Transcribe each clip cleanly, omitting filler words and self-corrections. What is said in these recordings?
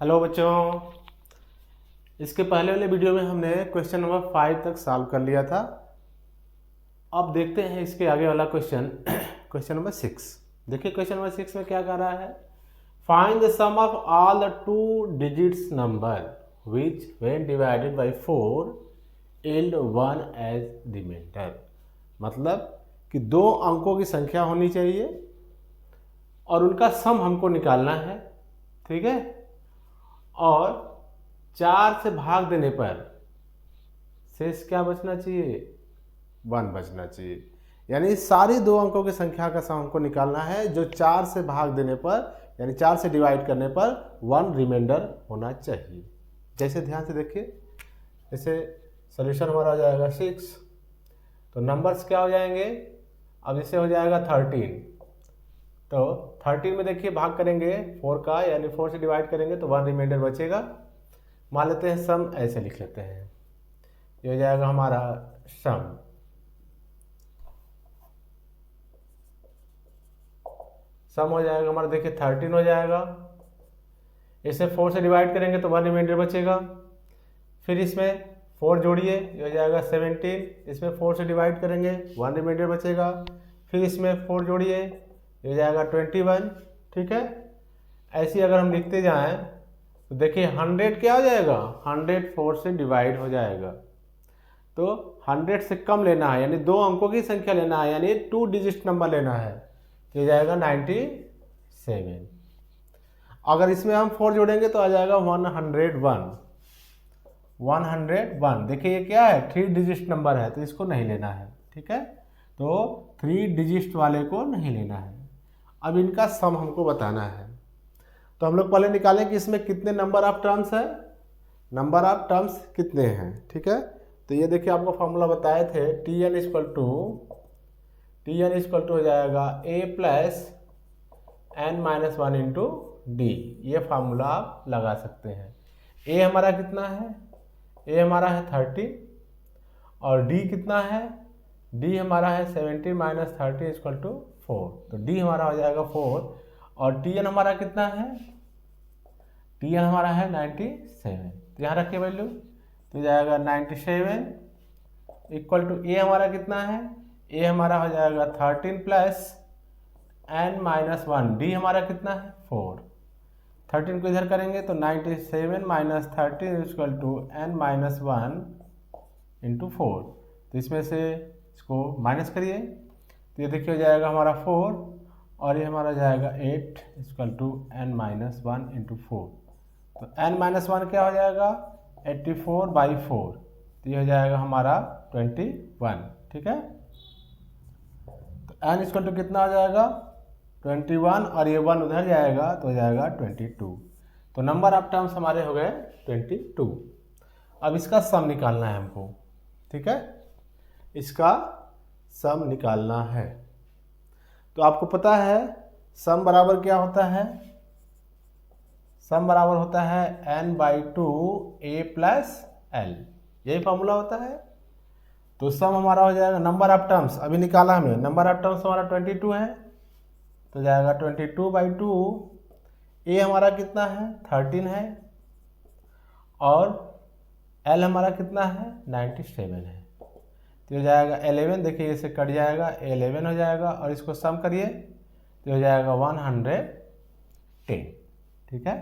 Hello बच्चों, इसके पहले वाले वीडियो में हमने क्वेश्चन नंबर 5 तक सॉल्व कर लिया था। अब देखते हैं इसके आगे वाला क्वेश्चन क्वेश्चन नंबर 6। देखिए क्वेश्चन नंबर 6 में क्या कह रहा है। Find the sum of all the 2 digits number which when divided by 4 yield 1 as remainder. मतलब कि 2 अंकों की संख्या होनी चाहिए और उनका सम हमको निकालना है, ठीक है। और 4 से भाग देने पर शेष क्या बचना चाहिए, 1 बचना चाहिए। यानी सारी 2 अंकों की संख्या का सम हमको निकालना है जो 4 से भाग देने पर यानी 4 से डिवाइड करने पर 1 रिमाइंडर होना चाहिए। जैसे ध्यान से देखिए, जैसे सोल्यूशन हमारा हो जाएगा 6, तो नंबर्स क्या हो जाएंगे, अब इससे हो जाएगा 13। तो 13 में देखिए भाग करेंगे 4 का, यानी 4 से डिवाइड करेंगे तो 1 रिमाइंडर बचेगा। मान लेते हैं सम, ऐसे लिख लेते हैं, ये हो जाएगा हमारा सम। सम हो जाएगा हमारा, देखिए 13 हो जाएगा। इसे 4 से डिवाइड करेंगे तो 1 रिमाइंडर बचेगा। फिर इसमें 4 जोड़िए, ये हो जाएगा 17। इसमें 4 से डिवाइड करेंगे 1 रिमाइंडर बचेगा। फिर इसमें 4 जोड़िए, ये हो जाएगा 21, ठीक है। ऐसे अगर हम लिखते जाएं तो देखिए 100 क्या हो जाएगा, 100 4 से डिवाइड हो जाएगा। तो 100 से कम लेना है, यानी 2 अंकों की संख्या लेना है, यानी 2 डिजिट नंबर लेना है, तो ये जाएगा 97। अगर इसमें हम 4 जोड़ेंगे तो आ जाएगा 101। 101 देखिए ये क्या है, 3 डिजिट नंबर है, तो इसको नहीं लेना है, ठीक है। तो 3 डिजिट वाले को नहीं लेना है। अब इनका सम हमको बताना है, तो हम लोग पहले निकालें कि इसमें कितने नंबर ऑफ टर्म्स है, नंबर ऑफ टर्म्स कितने हैं, ठीक है। तो ये देखिए आपको फॉर्मूला बताए थे, Tn इक्वल टू हो जाएगा a plus n-1 into D. ये फार्मूला आप लगा सकते हैं। a हमारा कितना है, a हमारा है 30 और d कितना है, d हमारा है 17 माइनस 30 इक्वल टू 4। तो d हमारा हो जाएगा 4 और Tn हमारा कितना है, Tn हमारा है 97। तो यहाँ रखिए वैल्यू, तो जाएगा 97 इक्वल टू a हमारा कितना है, a हमारा हो जाएगा 13 प्लस n-1, d हमारा कितना है 4। 13 को इधर करेंगे तो 97 minus 13 equal to n-1 into 4। तो इसमें से इसको माइनस करिए, तो ये देखिए हो जाएगा हमारा 4 और ये हमारा जाएगा 8 इक्वल टू n-1 इंटू 4। तो n-1 क्या हो जाएगा, 84/4, तो ये हो जाएगा हमारा 21, ठीक है। तो n इक्वल टू कितना हो जाएगा 21 और ये 1 उधर जाएगा तो हो जाएगा 22। तो नंबर ऑफ टर्म्स हमारे हो गए 22। अब इसका सम निकालना है हमको, ठीक है, इसका सम निकालना है। तो आपको पता है सम बराबर क्या होता है, सम बराबर होता है n/2 a प्लस l, यही फॉर्मूला होता है। तो सम हमारा हो जाएगा, नंबर ऑफ टर्म्स अभी निकाला हमें, नंबर ऑफ टर्म्स हमारा 22 है, तो जाएगा 22/2। a हमारा कितना है 13 है और l हमारा कितना है 97 है, तो हो जाएगा 11। देखिए इसे कट जाएगा, 11 हो जाएगा और इसको सम करिए तो हो जाएगा 110, ठीक है।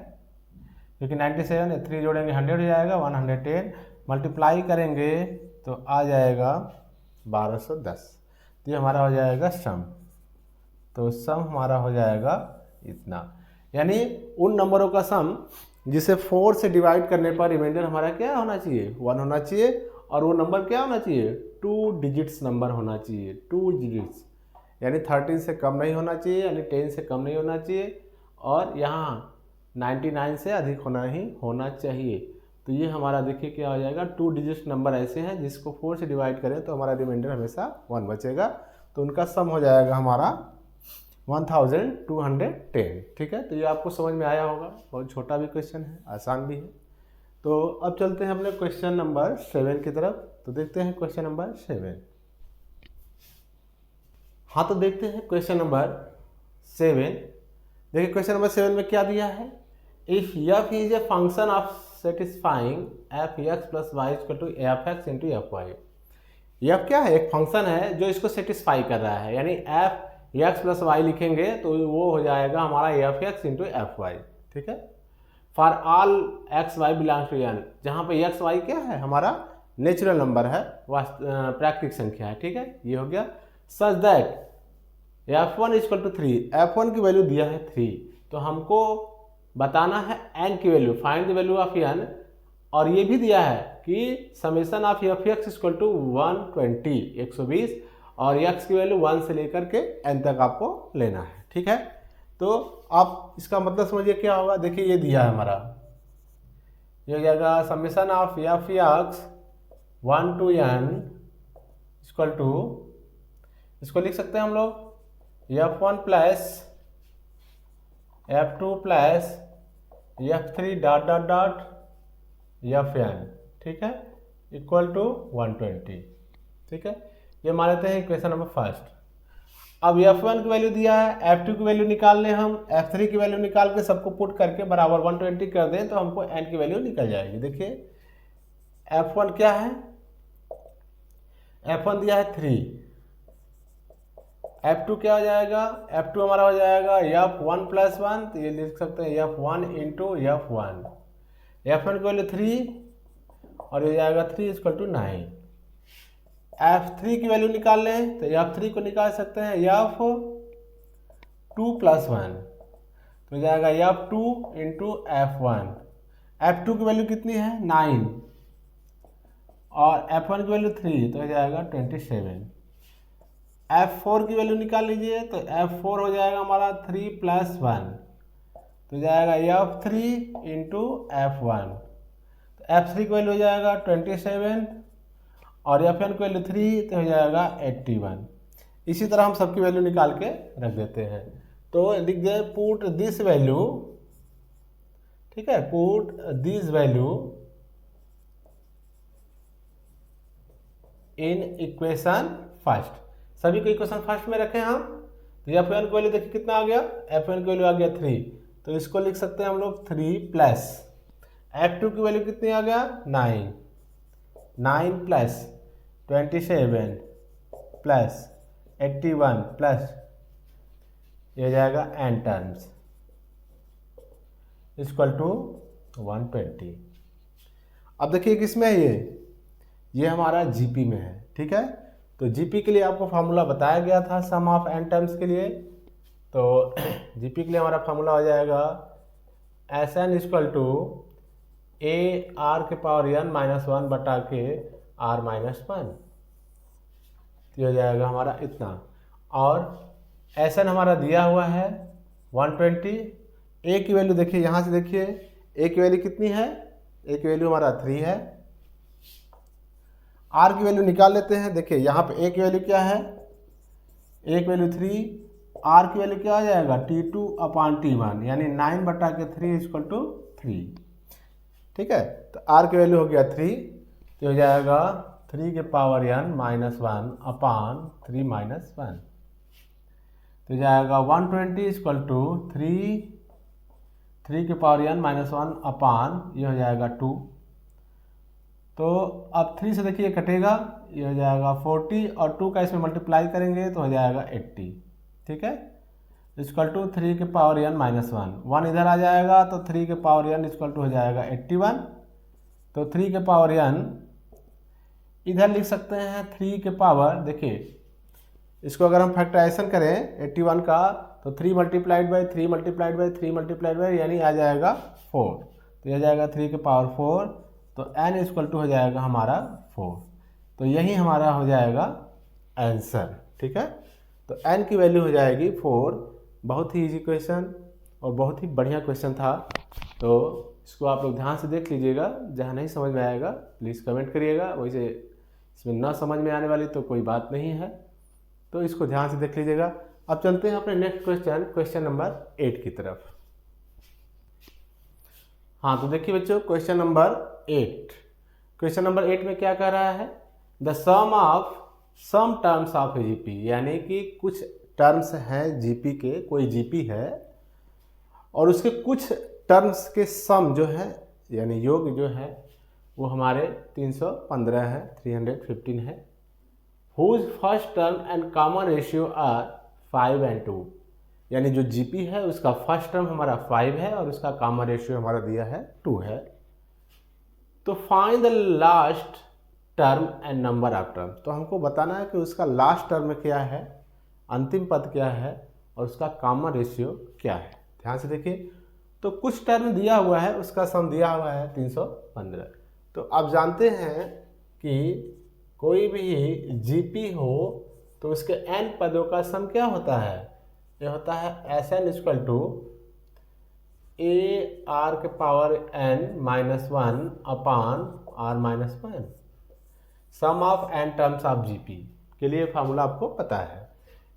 क्योंकि 97 है, 3 जोड़ेंगे 100 हो जाएगा, 110 मल्टीप्लाई करेंगे तो आ जाएगा 1210। तो ये हमारा हो जाएगा सम। तो सम हमारा हो जाएगा इतना, यानी उन नंबरों का सम जिसे 4 से डिवाइड करने पर रिमाइंडर हमारा क्या होना चाहिए, 1 होना चाहिए। और वो नंबर क्या होना चाहिए, 2 डिजिट्स नंबर होना चाहिए, 2 डिजिट्स, यानी 13 से कम नहीं होना चाहिए, यानी 10 से कम नहीं होना चाहिए, और यहाँ 99 से अधिक नहीं होना चाहिए। तो ये हमारा देखिए क्या हो जाएगा, 2 डिजिट नंबर ऐसे हैं जिसको 4 से डिवाइड करें तो हमारा रिमाइंडर हमेशा 1 बचेगा। तो उनका सम हो जाएगा हमारा 1210, ठीक है। तो ये आपको समझ में आया होगा, बहुत छोटा भी क्वेश्चन है, आसान भी है। तो अब चलते हैं अपने क्वेश्चन नंबर 7 की तरफ। तो देखते हैं क्वेश्चन नंबर 7। हाँ, तो देखते हैं क्वेश्चन नंबर 7। देखिए क्वेश्चन नंबर 7 में क्या दिया है if F is a function of satisfying F X plus Y equal to F X into F Y. F क्या है? एक फंक्शन है जो इसको सेटिस्फाई कर रहा है, यानी एफ एक्स प्लस वाई लिखेंगे तो वो हो जाएगा हमारा F X into F Y. ठीक है, for all X Y belongs to N, जहाँ पे एक्स वाई क्या है? हमारा नेचुरल नंबर है, प्राकृतिक संख्या है। ठीक है, ये हो गया। Such that f1 equal to 3, f1 की वैल्यू दिया है 3, तो हमको बताना है n की value, find the value of n, और ये भी दिया है कि summation of F X equal to 120 और x की वैल्यू 1 से लेकर के n तक आपको लेना है। ठीक है, तो आप इसका मतलब समझिए क्या होगा। देखिए ये दिया है हमारा, ये हो जाएगा summation of F X 1 to n equal to, इसको लिख सकते हैं हम लोग f1 plus f2 plus f3 dot dot dot fn। ठीक है, इक्वल टू 120। ठीक है, ये मान लेते हैं इक्वेशन नंबर फर्स्ट। अब f1 की वैल्यू दिया है, f2 की वैल्यू निकाल लें हम, f3 की वैल्यू निकाल के सबको पुट करके बराबर 120 कर दें तो हमको n की वैल्यू निकल जाएगी। देखिए f1 क्या है? f1 दिया है 3, f2 क्या हो जाएगा? f2 हमारा हो जाएगा f1 प्लस 1, तो ये लिख सकते हैं f1 इंटू f1, f1 की वैल्यू 3 और ये जाएगा 3 इक्वल टू 9। f3 की वैल्यू निकाल लें तो f3 को निकाल सकते हैं f2 प्लस 1, तो जाएगा f2 इंटू f1। f2 की वैल्यू कितनी है? 9 और f1 की वैल्यू 3, तो हो जाएगा 27। f4 की वैल्यू निकाल लीजिए तो f4 हो जाएगा हमारा 3 प्लस 1, तो जाएगा f3 इंटू f1, तो f3 की वैल्यू हो जाएगा 27 और fn की वैल्यू 3, तो हो जाएगा 81। इसी तरह हम सबकी वैल्यू निकाल के रख देते हैं, तो लिख दे पुट दिस वैल्यू। ठीक है, put this value in equation first, सभी को इक्वेशन फर्स्ट में रखें हम। तो f1 की वैल्यू देखिए कितना आ गया? f1 की वैल्यू आ गया 3, तो इसको लिख सकते हैं हम लोग 3 प्लस f2 की वैल्यू कितनी आ गया? 9 प्लस 27 प्लस 81 प्लस ये हो जाएगा n टर्म्स इक्वल टू 120। अब देखिए किसमें है ये हमारा जीपी में है। ठीक है, तो जीपी के लिए आपको फार्मूला बताया गया था सम ऑफ n टर्म्स के लिए। तो जीपी के लिए हमारा फार्मूला हो जाएगा Sn equal to a r के पावर n माइनस 1 बटा के r माइनस 1, तो हो जाएगा हमारा इतना। और Sn हमारा दिया हुआ है 120। a की वैल्यू देखिए, यहाँ से देखिए a की वैल्यू कितनी है? a की वैल्यू हमारा 3 है। r की वैल्यू निकाल लेते हैं। देखिए यहाँ पे a की वैल्यू क्या है? a की वैल्यू 3, r की वैल्यू क्या आ जाएगा? T2 अपॉन T1, यानी 9 बटा के 3 इक्वल टू 3। ठीक है, तो r की वैल्यू हो गया 3, तो हो जाएगा 3 के power n minus 1 upon 3 minus 1, तो जाएगा 120 इक्वल टू 3 के पावर n माइनस 1 अपॉन ये हो जाएगा 2। तो अब 3 से देखिए कटेगा, ये हो जाएगा 40 और 2 का इसमें मल्टीप्लाई करेंगे तो हो जाएगा 80। ठीक है, इक्वल टू 3 के पावर n माइनस 1 इधर आ जाएगा तो 3 के पावर n इक्वल टू हो जाएगा 81। तो 3 के पावर n इधर लिख सकते हैं 3 के पावर, देखिए इसको अगर हम फैक्टराइजेशन करें 81 का तो 3 multiplied by 3 multiplied by 3 multiplied by यानी आ जाएगा 4, तो यह जाएगा 3 के पावर 4, तो n इक्वल टू हो जाएगा हमारा 4। तो यही हमारा हो जाएगा आंसर। ठीक है, तो n की वैल्यू हो जाएगी 4। बहुत ही इजी क्वेश्चन और बहुत ही बढ़िया क्वेश्चन था, तो इसको आप लोग ध्यान से देख लीजिएगा। जहाँ नहीं समझ में आएगा प्लीज़ कमेंट करिएगा, वैसे इसमें ना समझ में आने वाली तो कोई बात नहीं है, तो इसको ध्यान से देख लीजिएगा। अब चलते हैं अपने नेक्स्ट क्वेश्चन नंबर 8 की तरफ। हाँ, तो देखिए बच्चों क्वेश्चन नंबर 8। क्वेश्चन नंबर 8 में क्या कह रहा है? The sum of some terms of a GP, यानी कि कुछ टर्म्स हैं जीपी के, कोई जीपी है और उसके कुछ टर्म्स के सम जो है यानी योग जो है वो हमारे 315 है, 315 है। Whose first term and common ratio R 5 and 2, यानी जो जीपी है उसका फर्स्ट टर्म हमारा 5 है और उसका कॉमन रेशियो हमारा दिया है 2 है। तो find the last term and number of term, तो हमको बताना है कि उसका लास्ट टर्म क्या है, अंतिम पद क्या है और उसका कॉमन रेशियो क्या है। ध्यान से देखिए, तो कुछ टर्म दिया हुआ है, उसका सम दिया हुआ है 315। तो आप जानते हैं कि कोई भी जीपी हो तो उसके n पदों का सम क्या होता है, ये होता है Sn equal to a r के power n -1 upon r -1 sum of n terms of GP के लिए फार्मूला आपको पता है।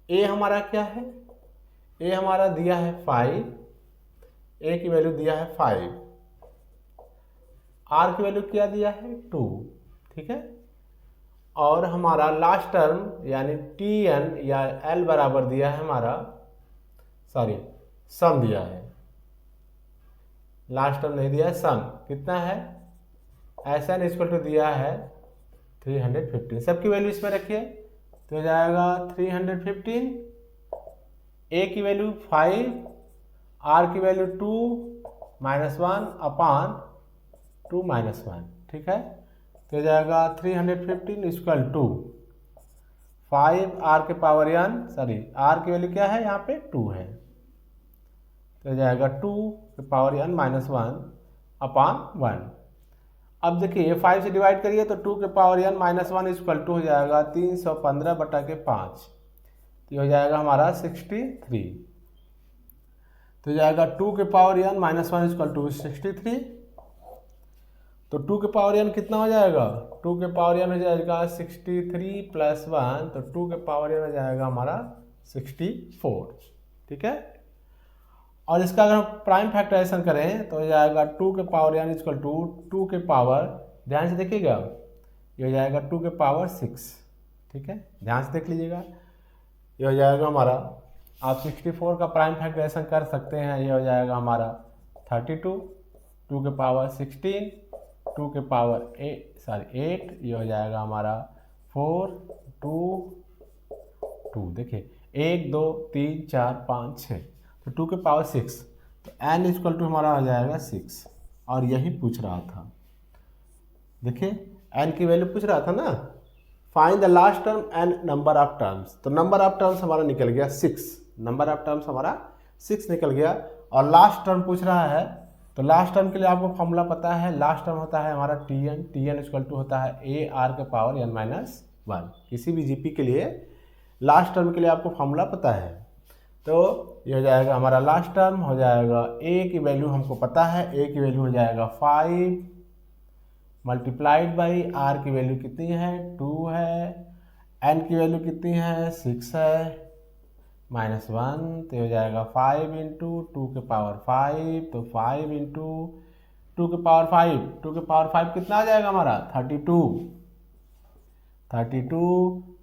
a हमारा क्या है, a हमारा दिया है 5, a की वैल्यू दिया है 5, r की वैल्यू क्या दिया है 2, ठीक है। और हमारा लास्ट टर्म यानी Tn या L बराबर दिया है हमारा, सॉरी सम दिया है, लास्ट टर्म नहीं दिया है, सम कितना है Sn इक्वल टू दिया है 315। सबकी वैल्यू इसमें रखिए तो हो जाएगा 315, a की वैल्यू 5, r की वैल्यू 2 -1 अपान 2 -1, ठीक है। तो हो जाएगा 315 इक्वल टू 5 r के पावर n, सॉरी r की वैल्यू क्या है यहाँ पे 2 है, तो हो जाएगा 2 के पावर n -1 अपान 1। अब देखिए 5 से डिवाइड करिए तो 2 के पावर n -1 इक्वल टू हो जाएगा 315/5, तो हो जाएगा हमारा 63। तो हो जाएगा 2 के पावर n -1 इक्वल टू 63। तो 2 के पावर n कितना हो जाएगा, 2 के पावर n हो जाएगा 63 + 1, तो 2 के पावर n हो जाएगा हमारा 64, ठीक है। और इसका अगर हम प्राइम फैक्टराइजेशन करें तो हो जाएगा 2 के पावर n इक्वल टू 2 के पावर, ध्यान से देखिएगा ये हो जाएगा 2 के पावर 6, ठीक है, ध्यान से देख लीजिएगा। ये हो जाएगा हमारा, आप 64 का प्राइम फैक्टराइजेशन कर सकते हैं, ये हो जाएगा हमारा 32, 2 के पावर 16, 2 के पावर 8, ये हो जाएगा हमारा 4, 2, 2, देखिए 1 2 3 4 5 6, तो 2 के पावर 6, तो n इक्वल टू हमारा हो जाएगा 6। और यही पूछ रहा था, देखिए n की वैल्यू पूछ रहा था ना, find the last term and number of terms, तो नंबर ऑफ टर्म्स हमारा निकल गया 6, नंबर ऑफ टर्म्स हमारा 6 निकल गया। और लास्ट टर्म पूछ रहा है, तो लास्ट टर्म के लिए आपको फॉर्मूला पता है, लास्ट टर्म होता है हमारा Tn इक्वल टू होता है a r के पावर n -1। किसी भी जीपी के लिए लास्ट टर्म के लिए आपको फॉर्मूला पता है, तो ये हो जाएगा हमारा लास्ट टर्म हो जाएगा, a की वैल्यू हमको पता है, a की वैल्यू हो जाएगा 5 मल्टीप्लाइड बाई r की वैल्यू कितनी है 2 है, n की वैल्यू कितनी है 6 है, -1, तो हो जाएगा 5 इंटू 2 के पावर 5, तो 5 इंटू 2 के पावर 5, 2 के पावर 5 कितना आ जाएगा हमारा 32,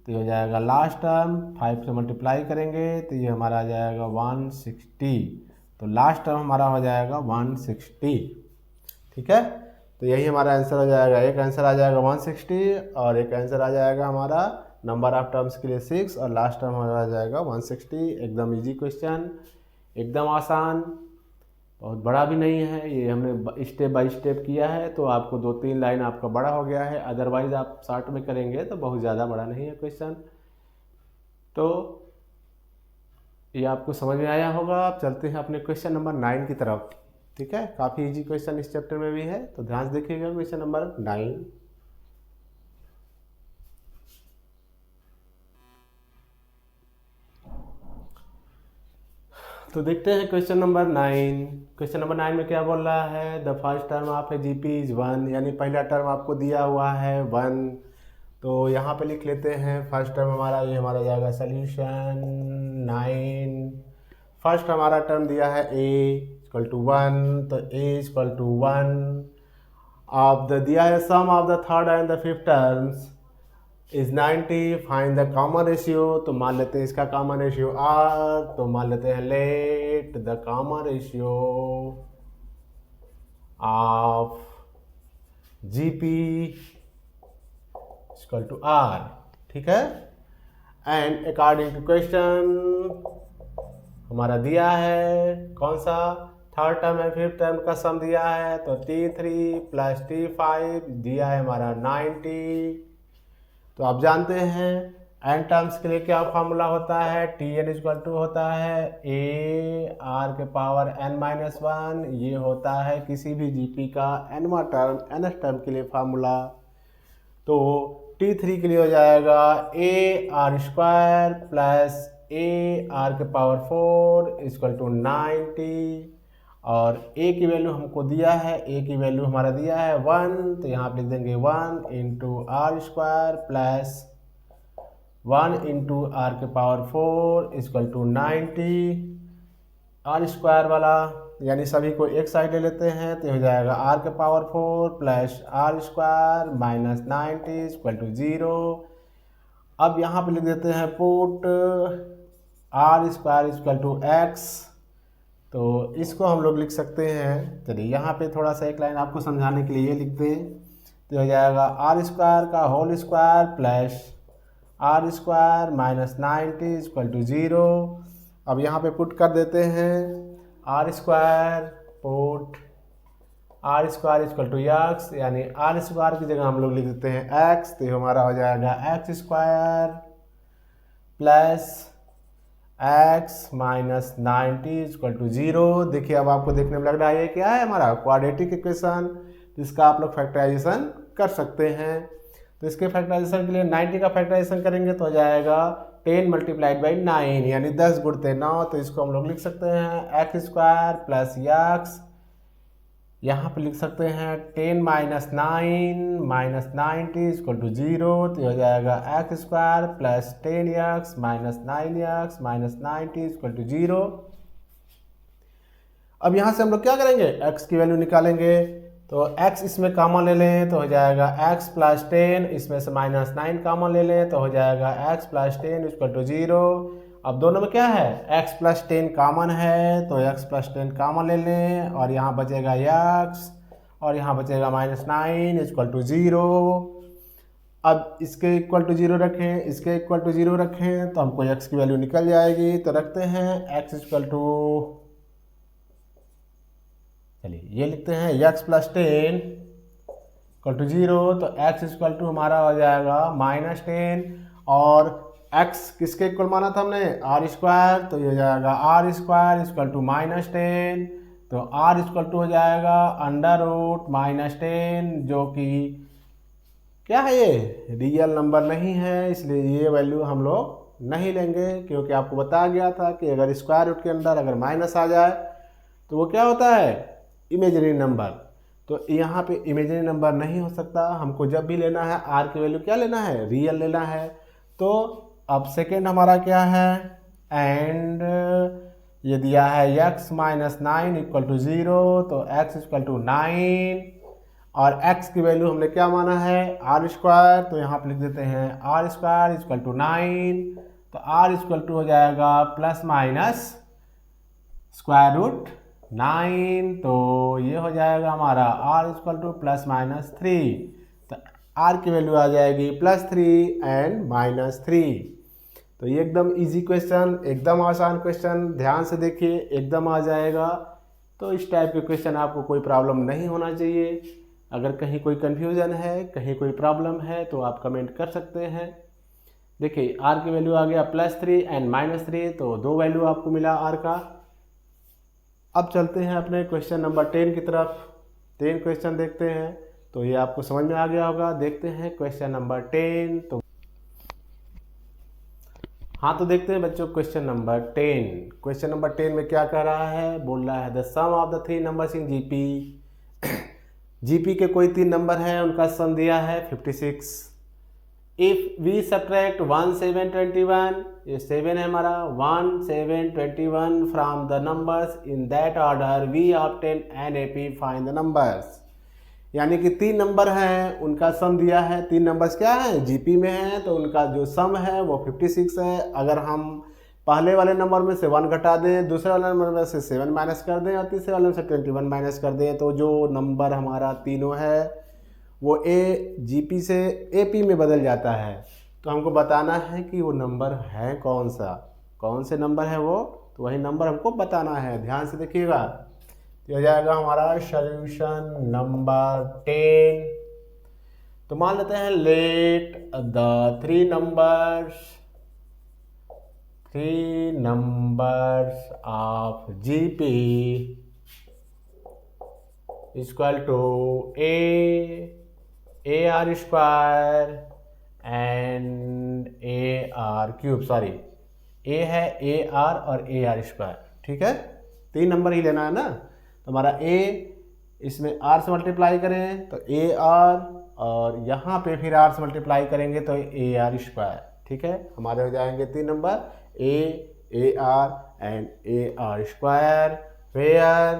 तो हो जाएगा लास्ट टर्म 5 से मल्टीप्लाई करेंगे तो ये हमारा आ जाएगा 160, तो लास्ट टर्म हमारा हो जाएगा 160, ठीक है। तो यही हमारा आंसर हो जाएगा, एक आंसर आ जाएगा 160 और एक आंसर आ जाएगा हमारा नंबर ऑफ टर्म्स के लिए 6 और लास्ट टर्म आ जाएगा 160। एकदम इजी क्वेश्चन, एकदम आसान, बहुत बड़ा भी नहीं है, ये हमने स्टेप बाय स्टेप किया है, तो आपको 2-3 लाइन आपका बड़ा हो गया है, अदरवाइज आप शॉर्ट में करेंगे तो बहुत ज़्यादा बड़ा नहीं है क्वेश्चन। तो ये आपको समझ में आया होगा। आप चलते हैं अपने क्वेश्चन नंबर 9 की तरफ, ठीक है। काफ़ी इजी क्वेश्चन इस चैप्टर में भी है, तो ध्यान से देखिएगा क्वेश्चन नंबर 9। तो देखते हैं क्वेश्चन नंबर 9। क्वेश्चन नंबर 9 में क्या बोल रहा है, the first term of a GP is 1, यानी पहला टर्म आपको दिया हुआ है 1, तो यहाँ पे लिख लेते हैं फर्स्ट टर्म हमारा, ये हमारा जाएगा सोल्यूशन 9। फर्स्ट हमारा टर्म दिया है a इक्वल टू 1, तो a equal to 1 of the दिया है sum of the third and the fifth terms is 90, find the common ratio, तो मान लेते हैं इसका कॉमन रेशियो r, तो मान लेते हैं let the common ratio of GP equal to R, ठीक है। एंड अकॉर्डिंग टू क्वेश्चन हमारा दिया है कौन सा, third term and fifth term का सम दिया है, तो T3 प्लस T5 दिया है हमारा 90। तो आप जानते हैं एन टर्म्स के लिए क्या फार्मूला होता है, Tn इक्वल टू होता है a r के पावर n-1, ये होता है किसी भी जीपी का nवां टर्म nth टर्म के लिए फार्मूला। तो T3 के लिए हो जाएगा a r square plus a r के पावर 4 इक्वल टू 90, और a की वैल्यू हमको दिया है, a की वैल्यू हमारा दिया है 1, तो यहाँ पे लिख देंगे 1 into r square plus 1 into r के power 4 equal to 90। R square वाला यानी सभी को एक साइड ले लेते हैं, तो हो जाएगा आर के power 4 plus R square minus 90 equal to 0। अब यहाँ पे लिख देते हैं put R square equal to X, तो इसको हम लोग लिख सकते हैं। चलिए यहाँ पे थोड़ा सा एक लाइन आपको समझाने के लिए ये लिखते हैं, तो हो जाएगा आर स्क्वायर का whole square plus R square minus 90 equal to 0। अब यहाँ पे पुट कर देते हैं R square put R square equal to X, यानी आर स्क्वायर की जगह हम लोग लिख देते हैं एक्स, तो हमारा हो जाएगा X square plus x minus 90 equal to 0। देखिए अब आपको देखने में लग रहा है ये क्या है, हमारा क्वाड्रेटिक इक्वेशन, जिसका आप लोग फैक्टराइजेशन कर सकते हैं। तो इसके फैक्टराइजेशन के लिए 90 का फैक्टराइजेशन करेंगे तो हो जाएगा 10 मल्टीप्लाइड बाई 9 यानी 10 गुणते 9, तो इसको हम लोग लिख सकते हैं एक्स स्क्वायर प्लस एक्स, यहाँ पे लिख सकते हैं 10 माइनस 9 माइनस 90 इक्वल टू 0, तो हो जाएगा X square plus 10x minus 9x minus 90 equal to 0। अब यहाँ से हम लोग क्या करेंगे, x की वैल्यू निकालेंगे, तो x इसमें कॉमन ले लें तो हो जाएगा x प्लस 10, इसमें से माइनस 9 कॉमन ले लें तो हो जाएगा x प्लस 10 इक्वल टू 0। अब दोनों में क्या है, x प्लस 10 कॉमन है, तो x प्लस 10 कॉमन ले लें, और यहाँ बचेगा x और यहाँ बचेगा माइनस 9 इक्वल टू 0। अब इसके इक्वल टू 0 रखें, इसके इक्वल टू 0 रखें, तो हमको x की वैल्यू निकल जाएगी। तो रखते हैं x इक्वल टू, चलिए ये लिखते हैं x प्लस 10 इक्वल टू 0, तो x इक्वल टू हमारा हो जाएगा माइनस 10, और x किसके इक्वल माना था हमने, आर स्क्वायर, तो ये हो जाएगा R square equal to minus 10, तो r इक्वल टू हो जाएगा अंडर रूट माइनस 10, जो कि क्या है, ये रियल नंबर नहीं है, इसलिए ये वैल्यू हम लोग नहीं लेंगे, क्योंकि आपको बताया गया था कि अगर स्क्वायर रूट के अंदर अगर माइनस आ जाए तो वो क्या होता है, इमेजिनरी नंबर। तो यहाँ पे इमेजिनरी नंबर नहीं हो सकता, हमको जब भी लेना है r की वैल्यू क्या लेना है, रियल लेना है। तो अब सेकेंड हमारा क्या है, एंड ये दिया है x माइनस 9 इक्वल टू 0, तो x इक्वल टू 9, और x की वैल्यू हमने क्या माना है, आर स्क्वायर, तो यहाँ पे लिख देते हैं आर स्क्वायर इक्वल टू 9, तो r इक्वल टू हो जाएगा प्लस माइनस स्क्वायर रूट 9, तो ये हो जाएगा हमारा r equal two plus minus 3, तो r की वैल्यू आ जाएगी प्लस 3 एंड माइनस 3। तो ये एकदम इजी क्वेश्चन, एकदम आसान क्वेश्चन, ध्यान से देखिए एकदम आ जाएगा। तो इस टाइप के क्वेश्चन आपको कोई प्रॉब्लम नहीं होना चाहिए। अगर कहीं कोई कन्फ्यूज़न है, कहीं कोई प्रॉब्लम है, तो आप कमेंट कर सकते हैं। देखिए r की वैल्यू आ गया प्लस 3 एंड माइनस 3, तो दो वैल्यू आपको मिला r का। अब चलते हैं अपने क्वेश्चन नंबर 10 की तरफ, 10 क्वेश्चन देखते हैं, तो ये आपको समझ में आ गया होगा। देखते हैं क्वेश्चन नंबर 10। तो हाँ, तो देखते हैं बच्चों क्वेश्चन नंबर 10। क्वेश्चन नंबर 10 में क्या कह रहा है, बोल रहा है the sum of the 3 numbers in GP. GP के कोई 3 नंबर हैं, उनका सम दिया है 56। इफ वी सब्ट्रैक्ट 1 7 21, ये 7 है हमारा, 1 7 21 from the numbers in that order we obtain an AP find the numbers. यानी कि 3 नंबर हैं, उनका सम दिया है। 3 नंबर्स क्या है, जीपी में है, तो उनका जो सम है वो 56 है। अगर हम पहले वाले नंबर में से 1 घटा दें, दूसरे वाले नंबर में से 7 माइनस कर दें और तीसरे वाले में से 21 माइनस कर दें, तो जो नंबर हमारा तीनों है वो AGP से AP में बदल जाता है। तो हमको बताना है कि वो नंबर है कौन सा, कौन से नंबर है वो, तो वही नंबर हमको बताना है। ध्यान से देखिएगा। तो हो जाएगा हमारा सॉल्यूशन नंबर 10। तो मान लेते हैं let the three numbers of GP equal to AR square and AR cube. Sorry, A है AR और AR स्क्वायर, ठीक है। 3 नंबर ही लेना है ना। तो हमारा A इसमें R से मल्टीप्लाई करें तो AR, और यहाँ पे फिर R से मल्टीप्लाई करेंगे तो AR स्क्वायर, ठीक है। हमारे हो जाएंगे 3 number AR and AR square, where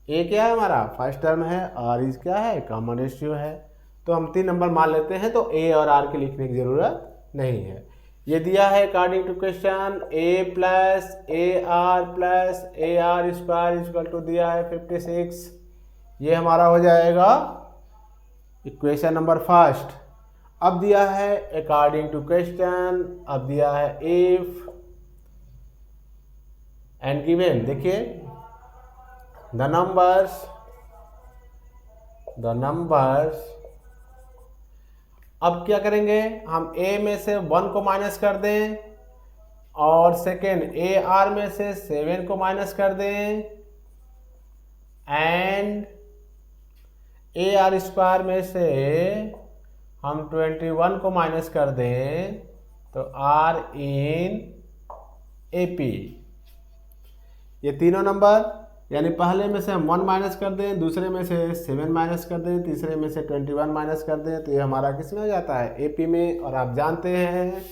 A क्या है हमारा फर्स्ट टर्म है, R इज क्या है कॉमन रेशियो है। तो हम 3 नंबर मान लेते हैं, तो A और R की लिखने की ज़रूरत नहीं है। ये दिया है according to question A plus AR plus AR square equal to दिया है 56। ये हमारा हो जाएगा इक्वेशन नंबर फर्स्ट। अब दिया है अकॉर्डिंग टू क्वेश्चन, अब दिया है इफ एंड गिवन। देखिए द नंबर्स अब क्या करेंगे हम, A में से 1 को माइनस कर दें और सेकेंड AR में से 7 को माइनस कर दें एंड AR स्क्वायर में से हम 21 को माइनस कर दें तो R इन AP। ये तीनों नंबर यानी पहले में से हम 1 माइनस कर दें, दूसरे में से 7 माइनस कर दें, तीसरे में से 21 माइनस कर दें, तो ये हमारा किस में हो जाता है AP में। और आप जानते हैं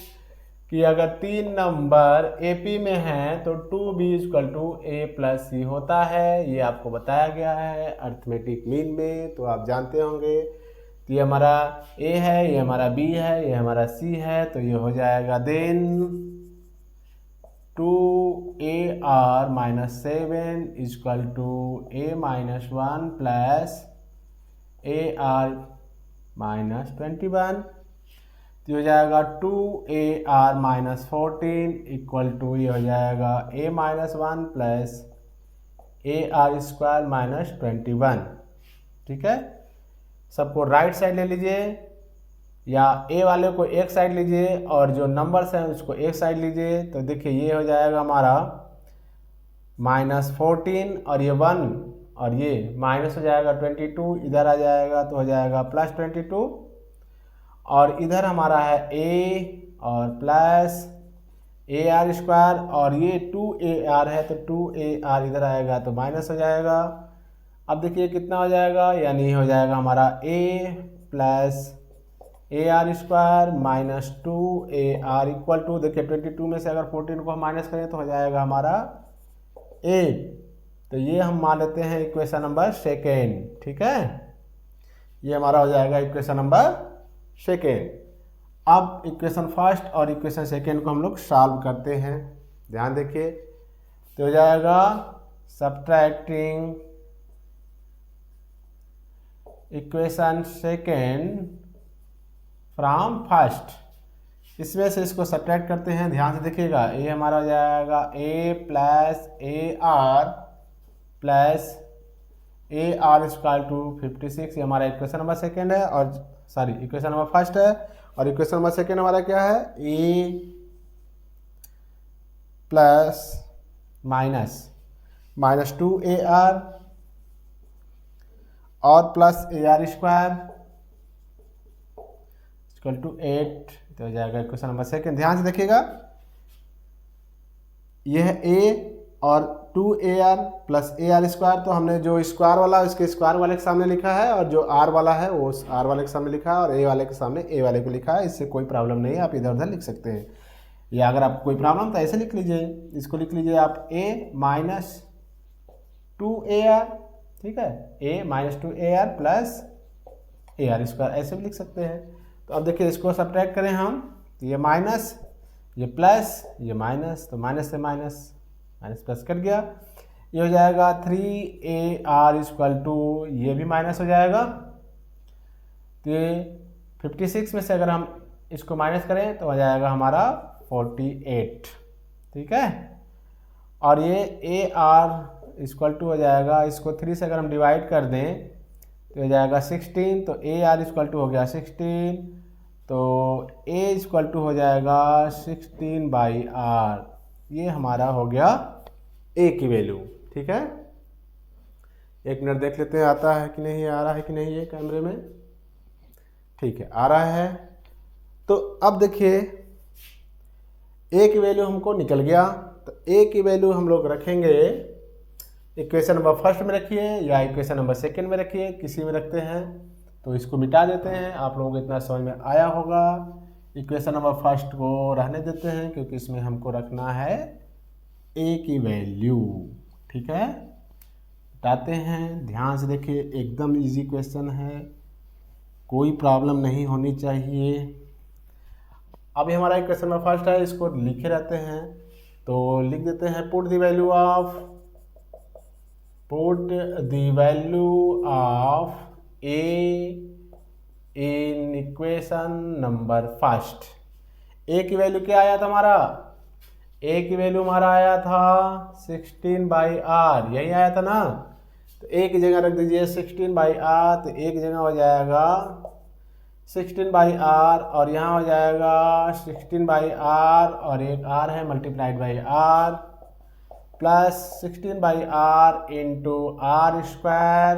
कि अगर 3 नंबर AP में हैं तो 2B equal to A plus C होता है। ये आपको बताया गया है अर्थमेटिक मीन में, तो आप जानते होंगे। तो ये हमारा A है, ये हमारा B है, ये हमारा C है, तो ये हो जाएगा then 2AR minus 7 equal to A minus 1 plus AR minus 21। तो हो जाएगा 2AR माइनस 14 इक्वल टू ये हो जाएगा A minus 1 plus AR square minus 21, ठीक है। सबको राइट साइड ले लीजिए, या A वाले को एक साइड लीजिए और जो नंबर्स हैं उसको एक साइड लीजिए। तो देखिए ये हो जाएगा हमारा माइनस 14 और ये 1 और ये माइनस हो जाएगा 22, इधर आ जाएगा तो हो जाएगा प्लस 22, और इधर हमारा है A और प्लस AR स्क्वायर और ये 2AR है तो 2AR इधर आएगा तो माइनस हो जाएगा। अब देखिए कितना हो जाएगा, यानी हो जाएगा हमारा A plus AR square minus 2AR equal to, देखिए 22 में से अगर 14 को हम माइनस करें तो हो जाएगा हमारा 8। तो ये हम मान लेते हैं इक्वेशन नंबर सेकेंड, ठीक है। ये हमारा हो जाएगा इक्वेशन नंबर सेकेंड। अब इक्वेशन फर्स्ट और इक्वेशन सेकेंड को हम लोग सॉल्व करते हैं। ध्यान देखिए, तो हो जाएगा subtracting equation second from first, इसमें से इसको सब्ट्रैक्ट करते हैं। ध्यान से देखिएगा, ये हमारा हो जाएगा A plus AR plus AR square to 56। ये हमारा इक्वेशन नंबर सेकेंड है, और सॉरी इक्वेशन नंबर फर्स्ट है, और इक्वेशन नंबर सेकेंड हमारा क्या है A प्लस माइनस 2AR और plus AR square equal to 8। तो हो जाएगा इक्वेशन नंबर सेकेंड। ध्यान से देखिएगा, यह है A और 2AR प्लस AR स्क्वायर, तो हमने जो स्क्वायर वाला उसके स्क्वायर वाले के सामने लिखा है, और जो R वाला है वो R वाले के सामने लिखा है, और A वाले के सामने A वाले को लिखा है। इससे कोई प्रॉब्लम नहीं है, आप इधर उधर लिख सकते हैं, या अगर आपको कोई प्रॉब्लम तो ऐसे लिख लीजिए, इसको लिख लीजिए आप A माइनस 2AR, ठीक है, A minus 2AR plus AR square, ऐसे भी लिख सकते हैं। तो अब देखिए इसको सब्ट्रैक्ट करें हम, तो ये माइनस ये प्लस ये माइनस, तो माइनस से माइनस माइनस प्लस कट गया। ये हो जाएगा 3AR इक्वल टू, ये भी माइनस हो जाएगा, तो ये 56 में से अगर हम इसको माइनस करें तो हो जाएगा हमारा 48, ठीक है। और ये AR इक्वल टू हो जाएगा, इसको 3 से अगर हम डिवाइड कर दें तो हो जाएगा 16, तो AR इक्वल टू हो गया 16, तो A इक्वल टू हो जाएगा 16/R। ये हमारा हो गया A की वैल्यू, ठीक है। एक मिनट देख लेते हैं आता है कि नहीं, आ रहा है कि नहीं ये कैमरे में, ठीक है आ रहा है। तो अब देखिए A की वैल्यू हमको निकल गया, तो A की वैल्यू हम लोग रखेंगे, इक्वेशन नंबर फर्स्ट में रखिए या इक्वेशन नंबर सेकंड में रखिए, किसी में रखते हैं। तो इसको मिटा देते हैं, आप लोगों को इतना समझ में आया होगा। इक्वेशन नंबर फर्स्ट को रहने देते हैं क्योंकि इसमें हमको रखना है A की वैल्यू, ठीक है। मिटाते हैं, ध्यान से देखिए, एकदम इजी क्वेश्चन है, कोई प्रॉब्लम नहीं होनी चाहिए। अभी हमारा इक्वेशन नंबर फर्स्ट है, इसको लिखे रहते हैं, तो लिख देते हैं put the value of A in equation number first. A की वैल्यू क्या आया था हमारा, A की वैल्यू हमारा आया था 16/R, यही आया था ना। तो A की जगह रख दीजिए 16/R, तो A की जगह हो जाएगा 16/R, और यहाँ हो जाएगा 16/R और एक R है multiplied by R, plus 16/R into R square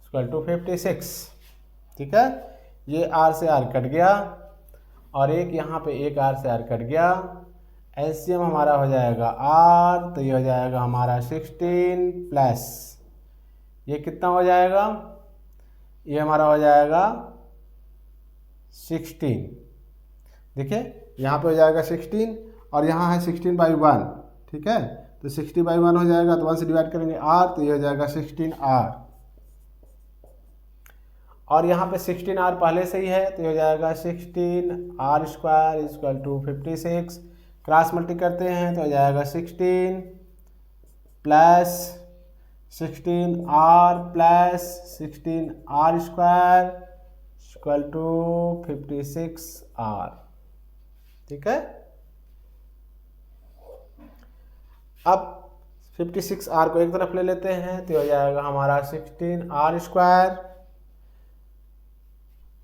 equal to 56, ठीक है। ये R से R कट गया और एक यहाँ पे एक R से R कट गया, एलसीएम हमारा हो जाएगा R, तो ये हो जाएगा हमारा 16 प्लस ये कितना हो जाएगा, ये हमारा हो जाएगा 16, देखिए यहाँ पे हो जाएगा 16 और यहाँ है 16/1, ठीक है। तो 60/1 हो जाएगा, तो 1 से डिवाइड करेंगे R, तो ये हो जाएगा 16R, और यहाँ पे 16R पहले से ही है, तो ये हो जाएगा 16R square equal to 56, cross multi करते हैं तो हो जाएगा 16 plus 16R plus 16R square equal to 56R, ठीक है। अब 56R को एक तरफ ले लेते हैं, तो हो जाएगा हमारा 16R स्क्वायर,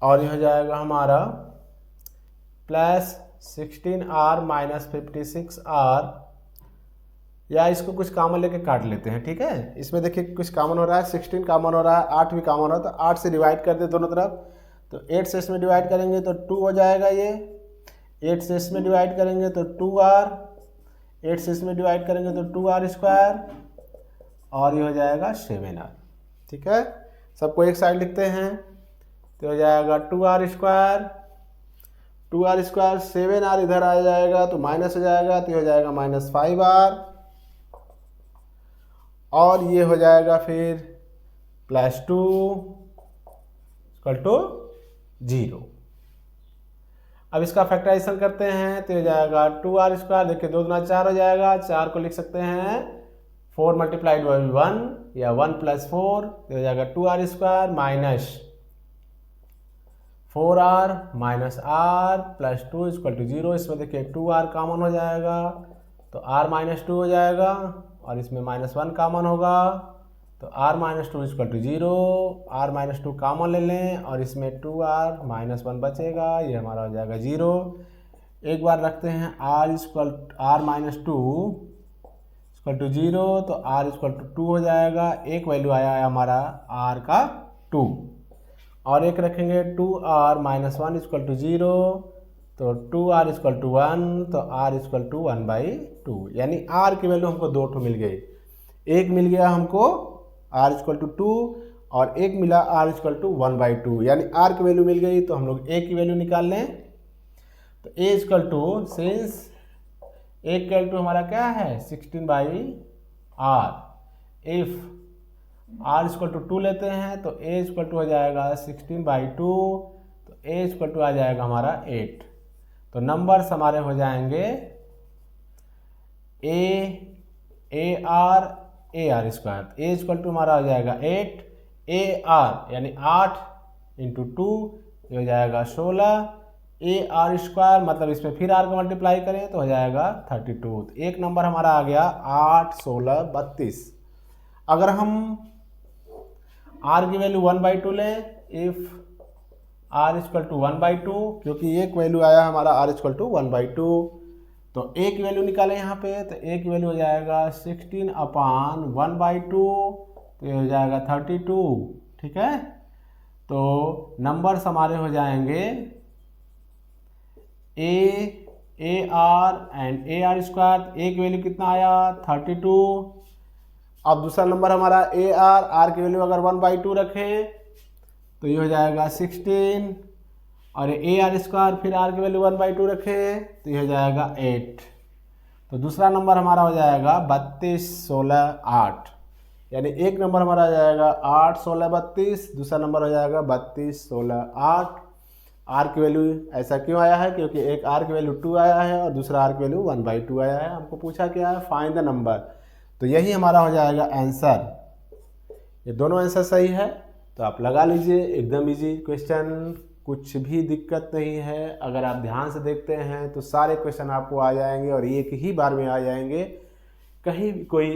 और ये हो जाएगा हमारा प्लस 16R माइनस 56R, या इसको कुछ कॉमन लेके काट लेते हैं, ठीक है। इसमें देखिए कुछ कॉमन हो रहा है, 16 कॉमन हो रहा है, 8 भी कॉमन हो रहा है, तो 8 से डिवाइड कर दे दोनों तरफ, तो 8 से इसमें डिवाइड करेंगे तो 2 हो जाएगा, ये 8 से इसमें डिवाइड करेंगे तो 2R, 8 से इसमें डिवाइड करेंगे तो 2R स्क्वायर, और ये हो जाएगा 7R, ठीक है। सबको एक साइड लिखते हैं, तो हो जाएगा 2R square, 2R square 7R इधर आ जाएगा तो माइनस हो जाएगा, तो ये हो जाएगा -5R, और ये हो जाएगा फिर +2 इक्वल टू 0। अब इसका फैक्टराइजेशन करते हैं, तो हो जाएगा 2R स्क्वायर, देखिए 2 दूना 4 हो जाएगा, 4 को लिख सकते हैं 4 मल्टीप्लाइड बाई 1 या 1 + 4, तो हो जाएगा 2R square minus 4R minus R plus 2 equal to 0। इसमें देखिए 2R कॉमन हो जाएगा, तो R - 2 हो जाएगा, और इसमें -1 कॉमन होगा, तो R - 2 equal to 0, R - 2 common ले लें, और इसमें 2R - 1 बचेगा, ये हमारा हो जाएगा 0। एक बार रखते हैं R - 2 इक्वल टू 0, तो R इक्वल टू 2 हो जाएगा, एक वैल्यू आया है हमारा R का 2, और एक रखेंगे 2R - 1 इक्वल टू 0, तो 2R इक्वल टू 1, तो R इक्वल टू 1/2, यानी R की वैल्यू हमको 2 मिल गई, एक मिल गया हमको R इक्वल टू 2 और एक मिला R इक्वल टू 1/2, यानी R की वैल्यू मिल गई, तो हम लोग A की वैल्यू निकाल लें। तो A equal to, since A equal to हमारा क्या है 16/R, if R equal to 2 लेते हैं तो A इक्वल टू हो जाएगा 16/2, तो A इक्वल टू आ जाएगा हमारा 8। तो नंबर्स हमारे हो जाएंगे A R square. A equal to हमारा हो जाएगा 8, ए आर यानी 8 इंटू 2 ये हो जाएगा 16, ए आर स्क्वायर मतलब इसमें फिर आर का मल्टीप्लाई करें तो हो जाएगा 32। तो एक नंबर हमारा आ गया 8, 16, 32। अगर हम आर की वैल्यू 1/2 लें, इफ आर इक्वल टू 1/2, क्योंकि एक वैल्यू आया हमारा आर इक्वल टू 1/2, तो ए की वैल्यू निकालें यहाँ पे, तो ए की वैल्यू हो जाएगा 16/1/2, तो ये हो जाएगा 32। ठीक है, तो नंबर्स हमारे हो जाएंगे ए r and a are square. A की वैल्यू कितना आया 32। अब दूसरा नंबर हमारा ए आर की वैल्यू अगर 1/2 रखें तो ये हो जाएगा 16, और ए आर स्क्वायर फिर आर की वैल्यू 1/2 रखें तो ये हो जाएगा 8। तो दूसरा नंबर हमारा हो जाएगा 32, 16, 8, यानी एक नंबर हमारा आ जाएगा 8, 16, 32, दूसरा नंबर हो जाएगा 32, 16, 8। आर की वैल्यू ऐसा क्यों आया है, क्योंकि एक आर की वैल्यू 2 आया है और दूसरा आर की वैल्यू 1/2 आया है। हमको पूछा क्या है, फाइंड द नंबर, तो यही हमारा हो जाएगा आंसर। ये दोनों आंसर सही है, तो आप लगा लीजिए, एकदम इजी क्वेश्चन, कुछ भी दिक्कत नहीं है। अगर आप ध्यान से देखते हैं तो सारे क्वेश्चन आपको आ जाएंगे और एक ही बार में आ जाएंगे, कहीं भी कोई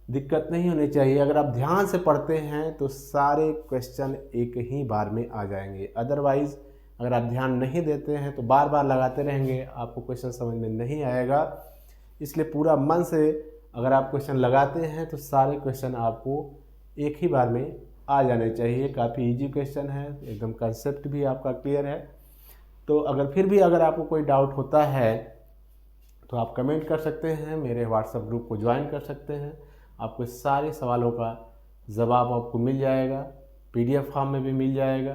दिक्कत नहीं होनी चाहिए। अगर आप ध्यान से पढ़ते हैं तो सारे क्वेश्चन एक ही बार में आ जाएंगे। अदरवाइज़ अगर आप ध्यान नहीं देते हैं तो बार बार लगाते रहेंगे, आपको क्वेश्चन समझ में नहीं आएगा। इसलिए पूरा मन से अगर आप क्वेश्चन लगाते हैं तो सारे क्वेश्चन आपको एक ही बार में आ जाने चाहिए। काफ़ी इजी क्वेश्चन है, एकदम कंसेप्ट भी आपका क्लियर है। तो अगर फिर भी अगर आपको कोई डाउट होता है तो आप कमेंट कर सकते हैं, मेरे व्हाट्सएप ग्रुप को ज्वाइन कर सकते हैं। आपको सारे सवालों का जवाब आपको मिल जाएगा, PDF फॉर्म में भी मिल जाएगा।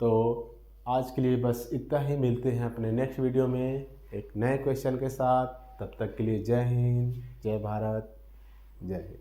तो आज के लिए बस इतना ही, मिलते हैं अपने नेक्स्ट वीडियो में एक नए क्वेश्चन के साथ। तब तक के लिए जय हिंद, जय भारत, जय हिंद।